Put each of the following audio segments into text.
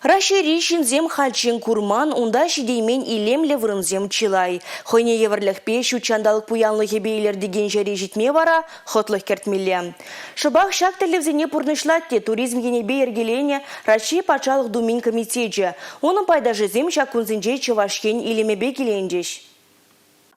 Рашири шинзем хальчин курман, унда шидеймен илемле врынзем чилай. Хойне еврлях пешу чандалық пуянлығы бейлер деген жері житме вара, хотлық кертмелі. Шыбақ шактылевзене пурнышлатте туризм енебе ергелене Раши пачалық думин комитеджі. Оның пайдажызем шакунзенже чывашкен илемебе келендеш.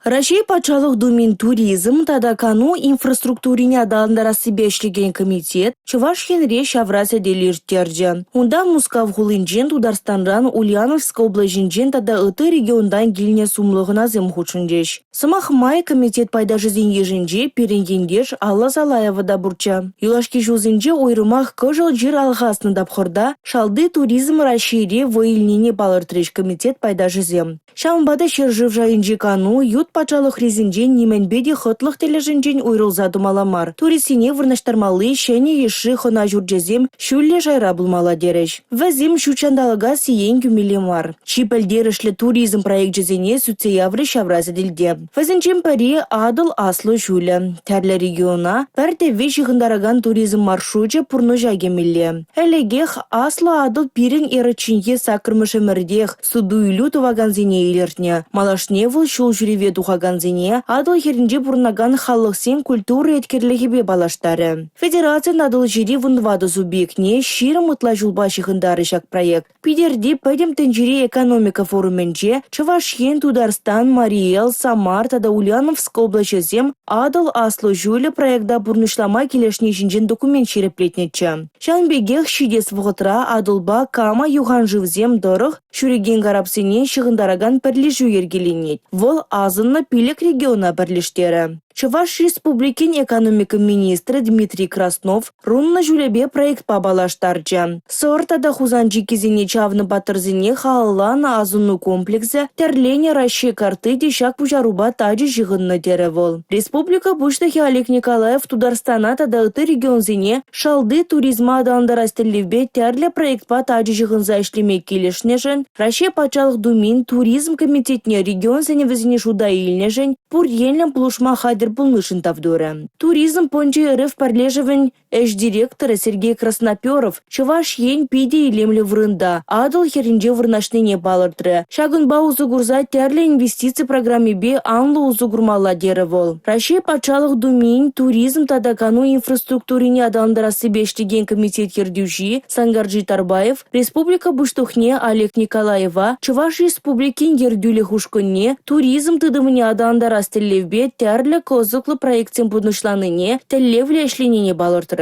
Рашей пачалық думин туризм тадакану инфраструктурине адалындарасы бешлеген комитет Чувашхенре шавраса делиртерді. Унда Мускав хулинжен Тударстанран Ульяновск облажинжен тада ыты региондан гильне сумлығына зем хучындеш. Сымақ май комитет пайдажызен еженже перенгендеш Алла Залаева да бурча. Юлашки жузынже ойрымақ көжіл жир алғасны дапхорда шалды туризм Рашире войлнине балыртреш комитет пайдажызем. Шамбада шержив жайынжи кану ют пачалық резинжен неменбеде хотлық тележінжен ойрылза думаламар. Турисине вырнаштармалы шәне еші хона жүрджезем шүлле жайра булмала дереш. Вәзім шучандалыға сиен күмелемар. Чипәлдерішлі туризм проект жезене сүтсе явры шавразы ділде. Вәзінчен пари адыл аслы жүлі. Тәрлі региона пәртеве шығындараган туризм маршрутчы пұрны жагемелі. Әлегех аслы адыл пирин ерічінге сакырмышы мірдех судуйлю туваганзене елертне. Малашневыл шул жүреве тухаганзене адыл херінже бұрнаган халықсен культура еткерлігібе балаштары. Федерация надыл жири вұнвады зубекне ширы мұтла жылба шығындары жак проект. Пидерде пәдем тенжири экономика форуменже Чувашхен, Тударстан, Мариэл, Самар, тада Ульяновск облачезем адыл аслы жүлі проектда бұрнышлама келешне жинжен документ шереплетнечі. Шанбегех шидес вғытра адылба кама юхан живзем дұрық шүреген гарапсене шығындараган пірлежу ергеленет. Вол азынна пилек региона бірлештері. Чуваш Республикин экономика министрі Дмитрий Краснов рунна жүлебе проект пабалаштарча. Сортада хузанчи кезене чавны батырзене халлана азыну комплексе терлене Раши карты дешак пужаруба тажы жығынны дері вол. Республика буштахи Олег Николаев Тударстана тада ыты регионзене шалды туризма адандарастылевбе терле проектпа тажы жығынза ішлемек келешнежін, Раши пачалық думин туризм комитетне регионзене візіне жуда илнежін, пур енлем плушма хадыр пулнышын тавдуры. Туризм понче РФ парлежевен директоры Сергей Красноперов Чуваш ен пиде илемлі врында, адыл херінже вырнашныне балырдыры. Шагын ба узугурза терлі инвестиции программе бе анлы узугурмала дері вол. Раши пачалық думин туризм тадакану инфраструктурине адалындарасы бештеген комитет ердюжи Сангарджи Тарбаев, Республика Буштухне Олег Николаева, Чуваш Республикин ердюлі хушкынне туризм тыдымыне адалындарасы телевбе терлі козыклы проектен буднышланыне телевлі эшленене балырдыры.